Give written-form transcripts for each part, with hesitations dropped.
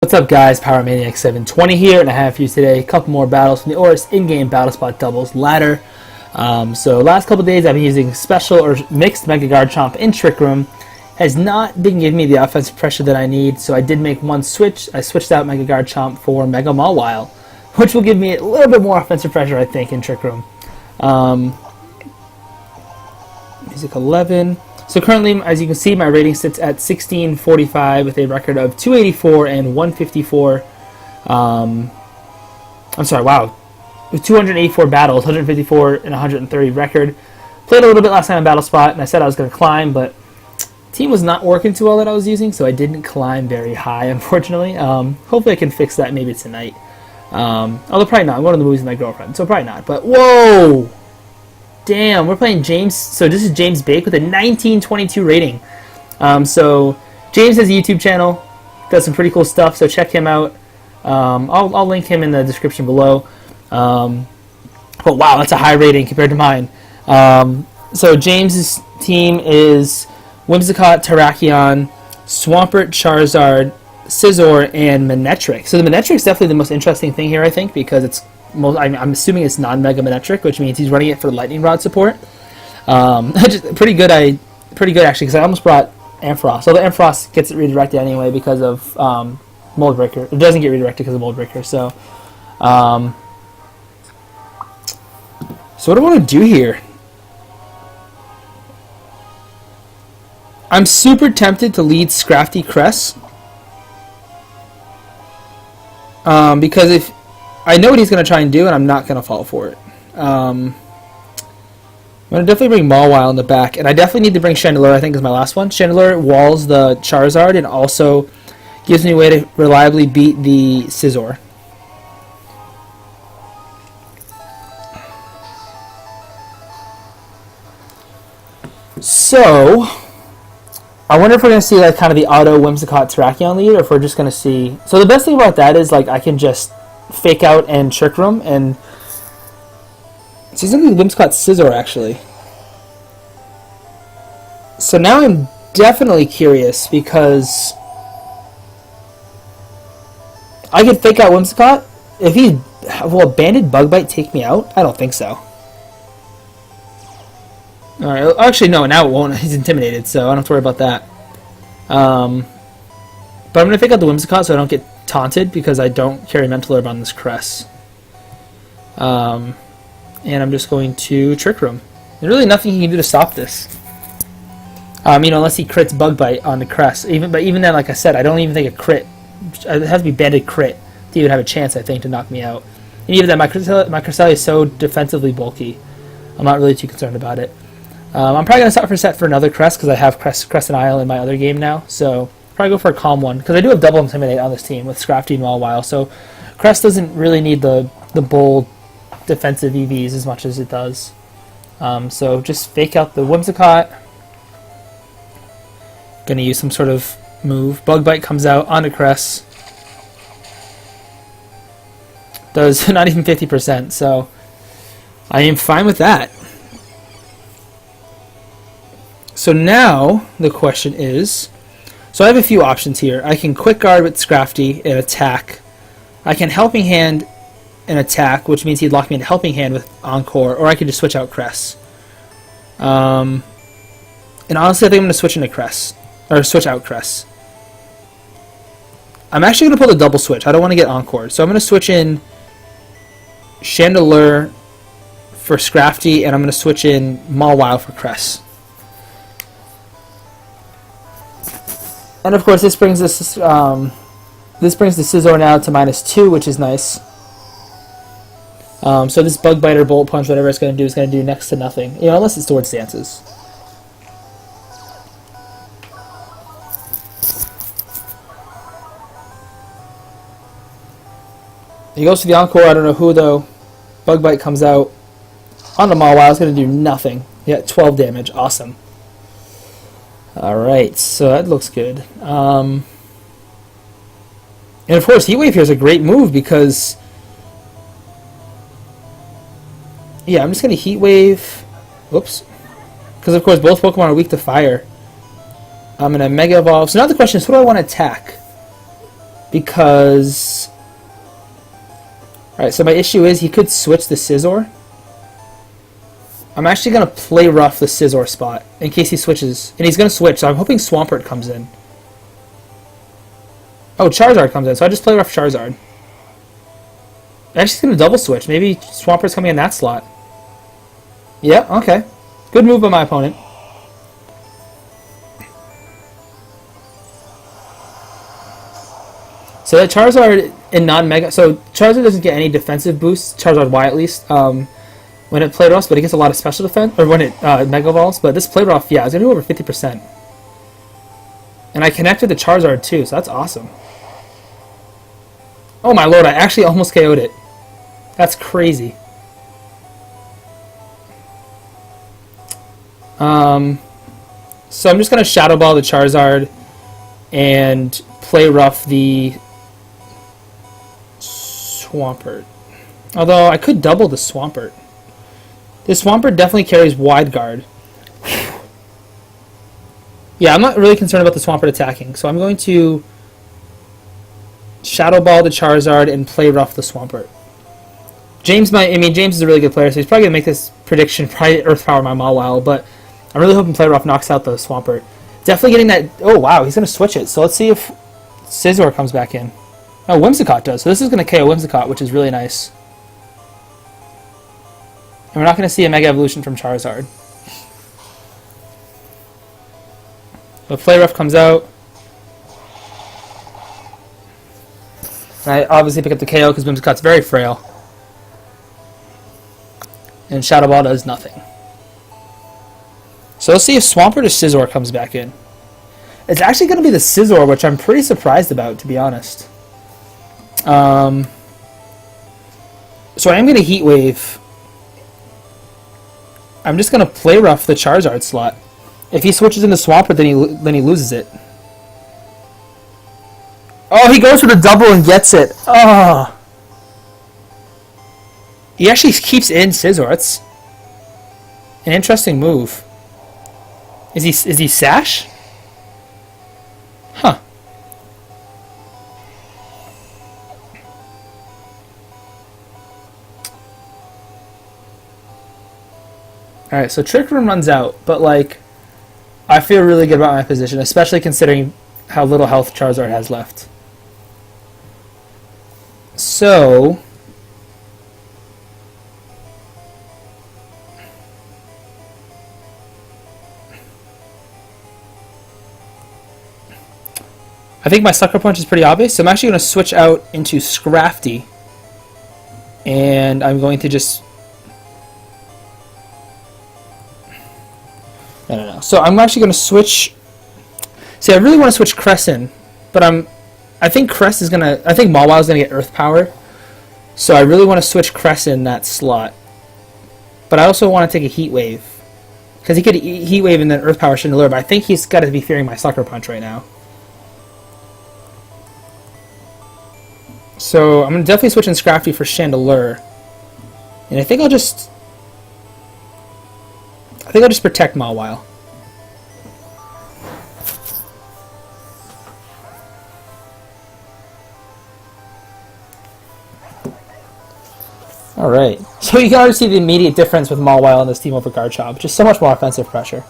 What's up guys, PowerManiac720 here, and I have for you today a couple more battles from the ORAS in-game battle spot doubles ladder. So last couple days I've been using special or mixed Mega Garchomp in Trick Room. Has not been giving me the offensive pressure that I need, so I did make one switch. I switched out Mega Garchomp for Mega Mawile, which will give me a little bit more offensive pressure I think in Trick Room. Music 11. So currently, as you can see, my rating sits at 1645 with a record of 284 and 154. I'm sorry, wow. With 284 battles, 154 and 130 record. Played a little bit last time in Battle Spot, and I said I was going to climb, but team was not working too well that I was using, so I didn't climb very high, unfortunately. Hopefully I can fix that maybe tonight. Although probably not. I'm going to the movies with my girlfriend, so probably not. But whoa! Damn, we're playing James. So this is James Baek with a 1922 rating. So James has a YouTube channel, does some pretty cool stuff. So check him out. I'll link him in the description below. But wow, that's a high rating compared to mine. So James's team is Whimsicott, Terrakion, Swampert, Charizard, Scizor, and Manectric. So the Manectric is definitely the most interesting thing here, I think, because it's I'm assuming it's non-Mega Manectric, which means he's running it for Lightning Rod support. Pretty good actually, because I almost brought Ampharos. So the Ampharos gets it redirected anyway because of Mold Breaker. It doesn't get redirected because of Mold Breaker. So, so what do I want to do here? I'm super tempted to lead Scrafty Cress. Because if I know what he's going to try and do, and I'm not going to fall for it. I'm going to definitely bring Mawile in the back, and I definitely need to bring Chandelure, I think is my last one. Chandelure walls the Charizard and also gives me a way to reliably beat the Scizor. So, I wonder if we're going to see like kind of the auto Whimsicott Terrakion lead, or if we're just going to see... So the best thing about that is like I can just fake out and Trick Room, and see something Whimsicott Scizor actually. So now I'm definitely curious because I could fake out Whimsicott. If he will a Banded Bug Bite take me out? I don't think so. Alright, actually no, now it won't. He's intimidated, so I don't have to worry about that. But I'm going to fake out the Whimsicott so I don't get taunted because I don't carry Mental Herb on this Cress. And I'm just going to Trick Room. There's really nothing he can do to stop this. You know, unless he crits Bug Bite on the Cress. But even then, like I said, I don't even think a crit. It has to be Banded Crit to even have a chance, I think, to knock me out. And even then, my Cresselia is so defensively bulky. I'm not really too concerned about it. I'm probably going to stop for set for another Cress because I have Crescent Isle in my other game now. So probably go for a calm one because I do have double Intimidate on this team with Scrafty and Mawile. So Cress doesn't really need the bold defensive EVs as much as it does. So just fake out the Whimsicott. Gonna use some sort of move. Bug Bite comes out onto Cress. Does not even 50%, so I am fine with that. So now the question is, so I have a few options here. I can Quick Guard with Scrafty and attack. I can Helping Hand and attack, which means he'd lock me into Helping Hand with Encore, or I could just switch out Cress. And honestly, I think I'm going to switch into Cress, or switch out Cress. I'm actually going to pull the double switch. I don't want to get Encore, so I'm going to switch in Chandelure for Scrafty, and I'm going to switch in Mawile for Cress. And of course, this brings the Scizor now to -2, which is nice. So this Bug Bite or Bolt Punch, whatever it's going to do, is going to do next to nothing. You know, unless it's Sword Stances. He goes to the Encore. I don't know who though. Bug Bite comes out on the Mawile. It's going to do nothing. Yeah, 12 damage. Awesome. Alright, so that looks good. And of course, Heat Wave here is a great move because... Yeah, I'm just going to Heat Wave... Whoops. Because of course, both Pokemon are weak to fire. I'm going to Mega Evolve. So now the question is, who do I want to attack? because... Alright, so my issue is he could switch the Scizor. I'm actually going to play rough the Scizor spot in case he switches. And he's going to switch, so I'm hoping Swampert comes in. Oh, Charizard comes in, so I just play rough Charizard. Actually, he's going to double switch. Maybe Swampert's coming in that slot. Yeah, okay. Good move by my opponent. So that Charizard in non-Mega... So Charizard doesn't get any defensive boosts, Charizard Y at least, when it played rough, but it gets a lot of special defense, or when it Mega Evolves. But this played rough, yeah, it's going to be over 50%. And I connected the Charizard too, so that's awesome. Oh my lord, I actually almost KO'd it. That's crazy. So I'm just going to Shadow Ball the Charizard and play rough the Swampert. Although I could double the Swampert. This Swampert definitely carries Wide Guard. Yeah, I'm not really concerned about the Swampert attacking, so I'm going to Shadow Ball the Charizard and play rough the Swampert. James is a really good player, so he's probably going to make this prediction, probably Earth Power my Mawile, but I'm really hoping play rough knocks out the Swampert. Definitely getting that... Oh, wow, he's going to switch it, so let's see if Scizor comes back in. Oh, Whimsicott does, so this is going to KO Whimsicott, which is really nice. And we're not going to see a Mega Evolution from Charizard. But play rough comes out. And I obviously pick up the KO because Whimsicott's very frail. And Shadow Ball does nothing. So let's see if Swampert or Scizor comes back in. It's actually going to be the Scizor, which I'm pretty surprised about, to be honest. So I am going to Heat Wave. I'm just going to play rough the Charizard slot. If he switches into Swampert, then he loses it. Oh, he goes for the double and gets it. Oh. He actually keeps in Scizor. That's an interesting move. Is he Sash? Huh. Alright, so Trick Room runs out, but like, I feel really good about my position, especially considering how little health Charizard has left. So... I think my Sucker Punch is pretty obvious, so I'm actually going to switch out into Scrafty. And I'm going to just... No. So I'm actually going to switch... See, I really want to switch Crescent, but I think Crest is going to... I think Mawile is going to get Earth Power. So I really want to switch Crescent in that slot. But I also want to take a Heat Wave. Because he could Heat Wave and then Earth Power Chandelure, but I think he's got to be fearing my Sucker Punch right now. So I'm definitely switching Scrafty for Chandelure. And I think I'll just protect Mawile. Alright. So you can already see the immediate difference with Mawile in this team over Garchomp. Just so much more offensive pressure.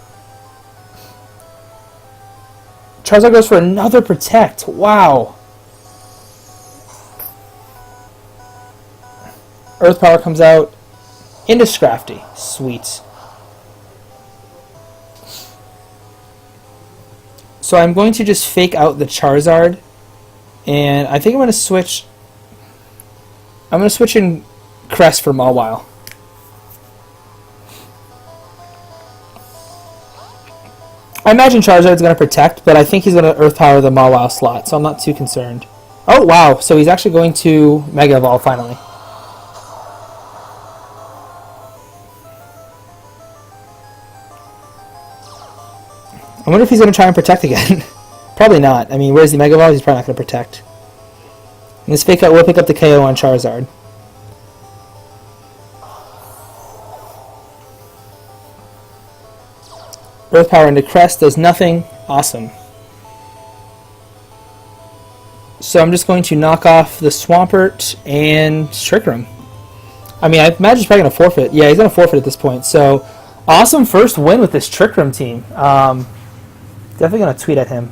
Charizard goes for another Protect. Wow. Earth Power comes out into Scrafty. Sweet. So I'm going to just fake out the Charizard, and I think I'm going to switch. I'm going to switch in Crest for Mawile. I imagine Charizard's going to protect, but I think he's going to Earth Power the Mawile slot, so I'm not too concerned. Oh wow! So he's actually going to Mega Evolve finally. I wonder if he's going to try and protect again. Probably not. I mean, where's the Mega Evolve? He's probably not going to protect. And this fake out will pick up the KO on Charizard. Earth Power into Crest does nothing. Awesome. So I'm just going to knock off the Swampert and Trigger him. I mean, I imagine he's probably going to forfeit. Yeah, he's going to forfeit at this point. So, awesome first win with this Trick Room team. Definitely going to tweet at him.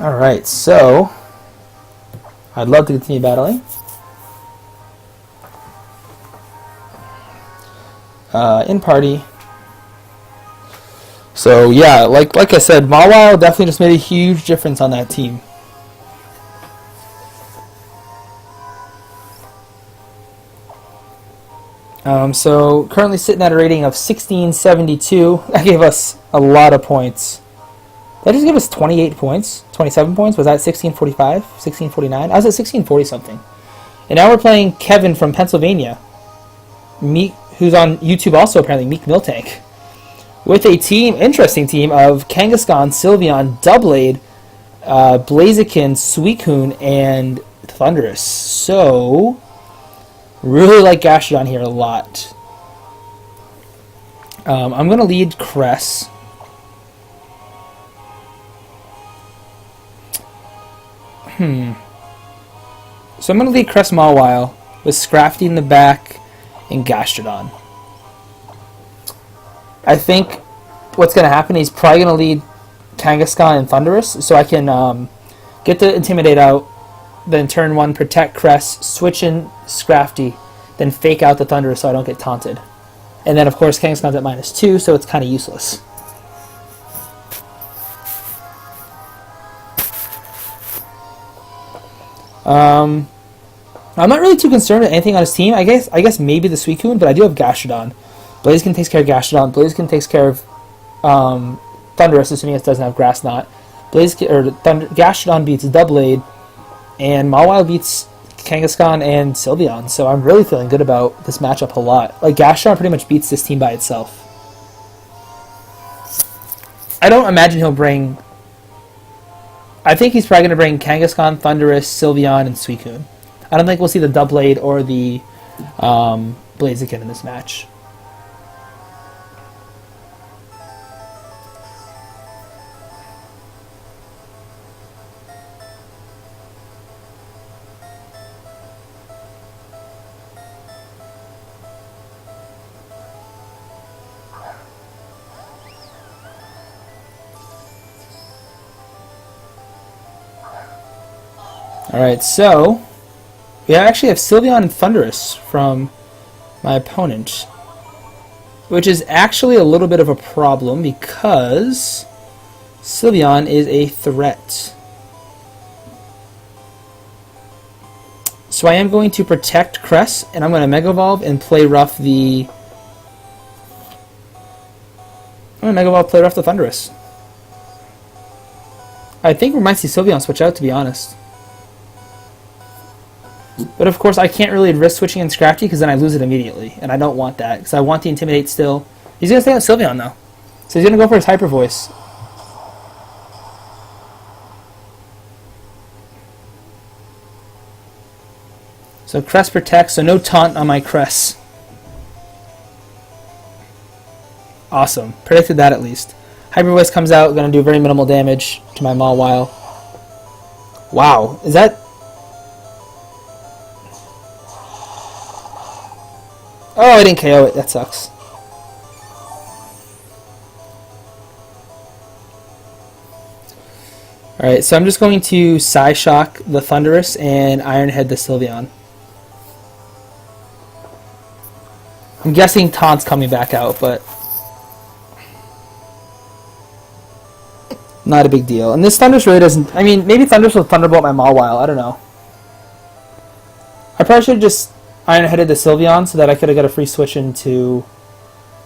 Alright, so I'd love to continue battling. In party. So yeah, like I said, Mawile definitely just made a huge difference on that team. So currently sitting at a rating of 1672. That gave us a lot of points. That just gave us 28 points, 27 points. Was that 1645, 1649? I was at 1640 something. And now we're playing Kevin from Pennsylvania, who's on YouTube also apparently, Meek Miltank, with a team, interesting team of Kangaskhan, Sylveon, Doublade, Blaziken, Suicune, and Thundurus. So, really like Gastrodon here a lot. I'm going to lead Cress. So I'm going to lead Cress Mawile with Scrafty in the back and Gastrodon. I think what's going to happen, he's probably going to lead Kangaskhan and Thundurus, so I can get the Intimidate out, then turn 1, protect Cress, switch in Scrafty, then fake out the Thundurus so I don't get taunted. And then, of course, Kangaskhan's at -2, so it's kind of useless. I'm not really too concerned with anything on his team. I guess maybe the Suicune, but I do have Gastrodon. Blaziken takes care of Gastrodon. Blaziken takes care of Thundurus, assuming it doesn't have Grass Knot. Gastrodon beats Doublade, and Mawile beats Kangaskhan and Sylveon. So I'm really feeling good about this matchup a lot. Like, Gastrodon pretty much beats this team by itself. I don't imagine he'll bring... I think he's probably going to bring Kangaskhan, Thundurus, Sylveon, and Suicune. I don't think we'll see the Doublade or the Blaziken in this match. Alright, so we actually have Sylveon and Thundurus from my opponent, which is actually a little bit of a problem because Sylveon is a threat. So I am going to protect Cress, and I'm going to Mega Evolve and play rough the... I'm going to Mega Evolve, play rough the Thundurus. I think we might see Sylveon switch out, to be honest. But of course, I can't really risk switching in Scrafty because then I lose it immediately, and I don't want that because I want the Intimidate still. He's going to stay on Sylveon though, so he's going to go for his Hyper Voice. So Cress protects, so no taunt on my Cress. Awesome, predicted that at least. Hyper Voice comes out, going to do very minimal damage to my Mawile. Wow, is that... Oh, I didn't KO it. That sucks. Alright, so I'm just going to Psyshock the Thundurus and Iron Head the Sylveon. I'm guessing Taunt's coming back out, but not a big deal. And this Thundurus really doesn't... I mean, maybe Thundurus will Thunderbolt my Mawile. I don't know. I probably should have just Iron-Headed the Sylveon so that I could have got a free switch into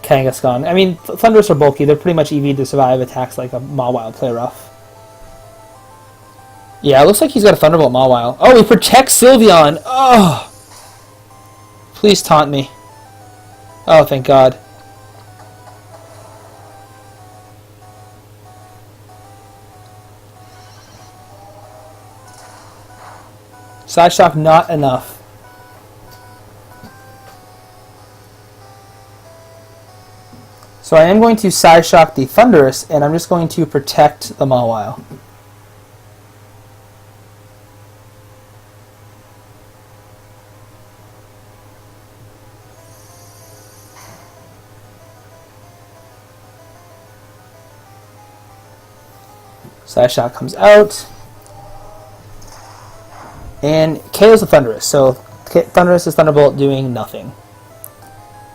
Kangaskhan. I mean, Thundurus are bulky. They're pretty much EV to survive attacks like a Mawile. Play rough. Yeah, it looks like he's got a Thunderbolt Mawile. Oh, he protects Sylveon! Oh! Please taunt me. Oh, thank God. Side shock not enough. So I am going to side shock the Thunderous, and I'm just going to protect the Mawile. Side shot comes out, and KOs the Thunderous. So Thunderous is Thunderbolt doing nothing.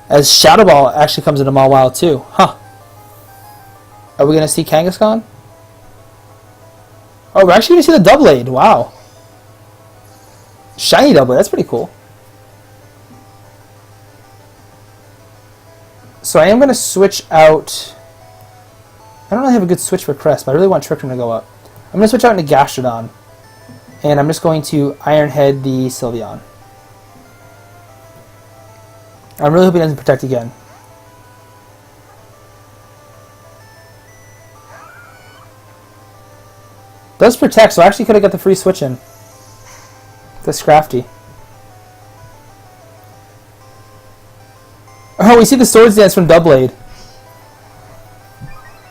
As Shadow Ball actually comes into Mawile too. Huh. Are we going to see Kangaskhan? Oh, we're actually going to see the Doublade. Wow. Shiny Doublade. That's pretty cool. So I am going to switch out... I don't really have a good switch for Crest, but I really want Trick Room to go up. I'm going to switch out into Gastrodon. And I'm just going to Iron Head the Sylveon. I'm really hoping it doesn't protect again. Does protect, so I actually could have got the free switch in. That's crafty. Oh, we see the Swords Dance from Doublade.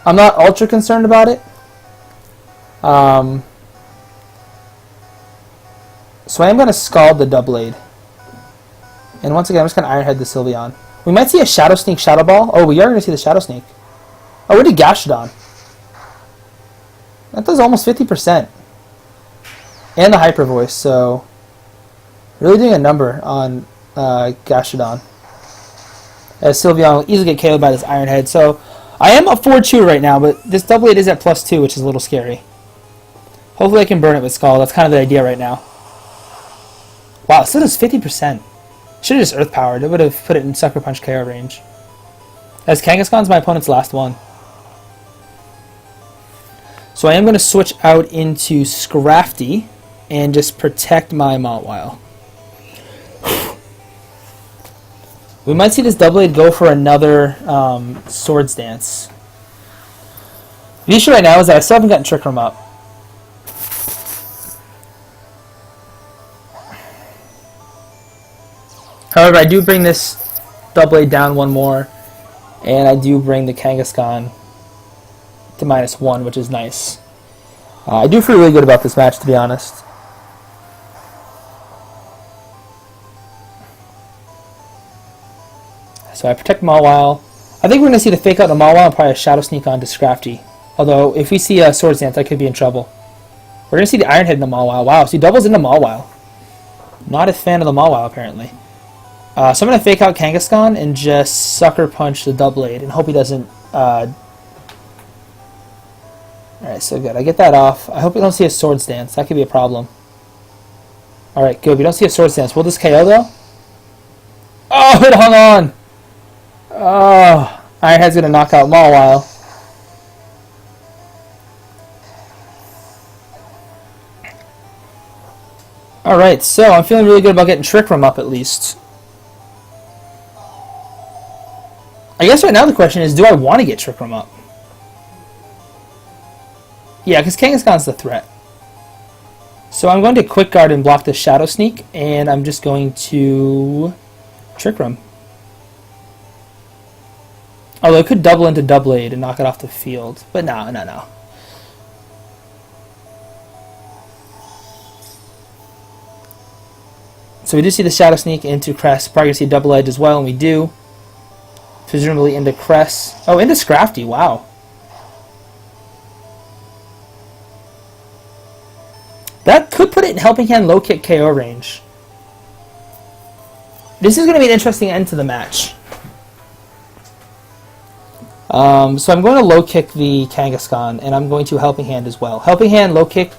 I'm not ultra concerned about it. So I am going to Scald the Doublade. And once again, I'm just going to Iron Head the Sylveon. We might see a Shadow Sneak Shadow Ball. Oh, we are going to see the Shadow Sneak. Oh, we did Gastrodon. That does almost 50%. And the Hyper Voice, so... really doing a number on Gastrodon. As Sylveon will easily get KO'd by this Iron Head. So, I am up 4-2 right now, but this Doublade is at +2, which is a little scary. Hopefully I can burn it with Scald. That's kind of the idea right now. Wow, it still does 50%. Should have just Earth Powered. It would have put it in Sucker Punch KO range. As Kangaskhan's my opponent's last one. So I am going to switch out into Scrafty and just protect my Mawile. We might see this Doublade go for another Swords Dance. The issue right now is that I still haven't gotten Trick Room up. However, I do bring this Doublade down one more, and I do bring the Kangaskhan to -1, which is nice. I do feel really good about this match, to be honest. So I protect Mawile. I think we're going to see the Fake Out on Mawile and probably a Shadow Sneak on to Scrafty. Although, if we see a Swords Dance, I could be in trouble. We're going to see the Iron Head in the Mawile. Wow, see doubles into Mawile. Not a fan of the Mawile, apparently. So I'm going to Fake Out Kangaskhan and just Sucker Punch the Doublade and hope he doesn't... Alright, so good. I get that off. I hope we don't see a Swords Dance. That could be a problem. Alright, good. We don't see a Swords Dance. Will this KO, though? Oh, it hung on! Oh, Iron Head's going to knock out Mawile. Alright, so I'm feeling really good about getting Trick Room up at least. I guess right now the question is, do I want to get Trick Room up? Yeah, because Kangaskhan's the threat. So I'm going to Quick Guard and block the Shadow Sneak, and I'm just going to Trick Room. Although it could double into Doublade and knock it off the field. But no. So we do see the Shadow Sneak into Crest. Probably going to see Double Edge as well, and we do. Presumably into Crest. Oh, into Scrafty. Wow. That could put it in Helping Hand low kick KO range. This is going to be an interesting end to the match. So I'm going to low kick the Kangaskhan, and I'm going to Helping Hand as well. Helping Hand low kick,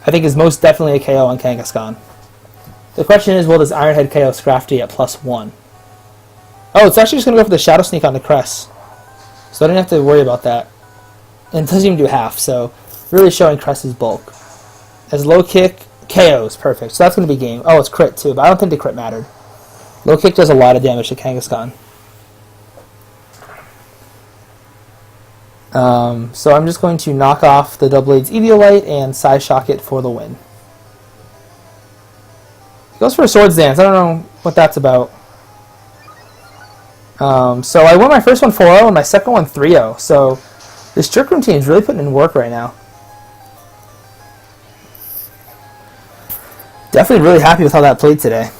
I think, is most definitely a KO on Kangaskhan. The question is, will this Iron Head KO Scrafty at +1? Oh, it's actually just going to go for the Shadow Sneak on the Crest. So I don't have to worry about that. And it doesn't even do half, so really showing Crest's bulk. As low kick, KOs, perfect. So that's going to be game. Oh, it's crit too, but I don't think the crit mattered. Low kick does a lot of damage to Kangaskhan. So I'm just going to knock off the Doublade's Eviolite and Psyshock it for the win. Goes for a Swords Dance. I don't know what that's about. So I won my first one 4-0 and my second one 3-0. So this Trick Room team is really putting in work right now. Definitely really happy with how that played today.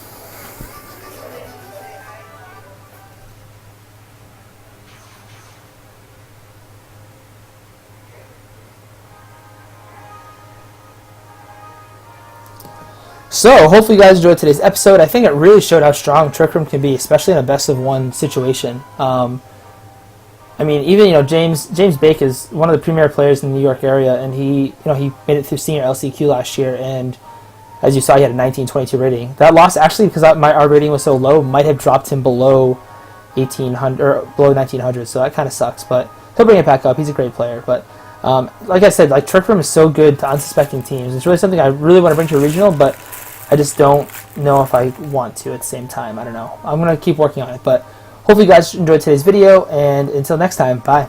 So, hopefully you guys enjoyed today's episode. I think it really showed how strong Trick Room can be, especially in a best-of-1 situation. I mean, even, James Baek is one of the premier players in the New York area, and he made it through senior LCQ last year, and as you saw, he had a 1922 rating. That loss, actually, because our rating was so low, might have dropped him below 1800 or below 1900, so that kind of sucks, but he'll bring it back up. He's a great player, but like I said, Trick Room is so good to unsuspecting teams. It's really something I really want to bring to a regional, but I just don't know if I want to at the same time. I don't know. I'm going to keep working on it, but hopefully you guys enjoyed today's video, and until next time, bye.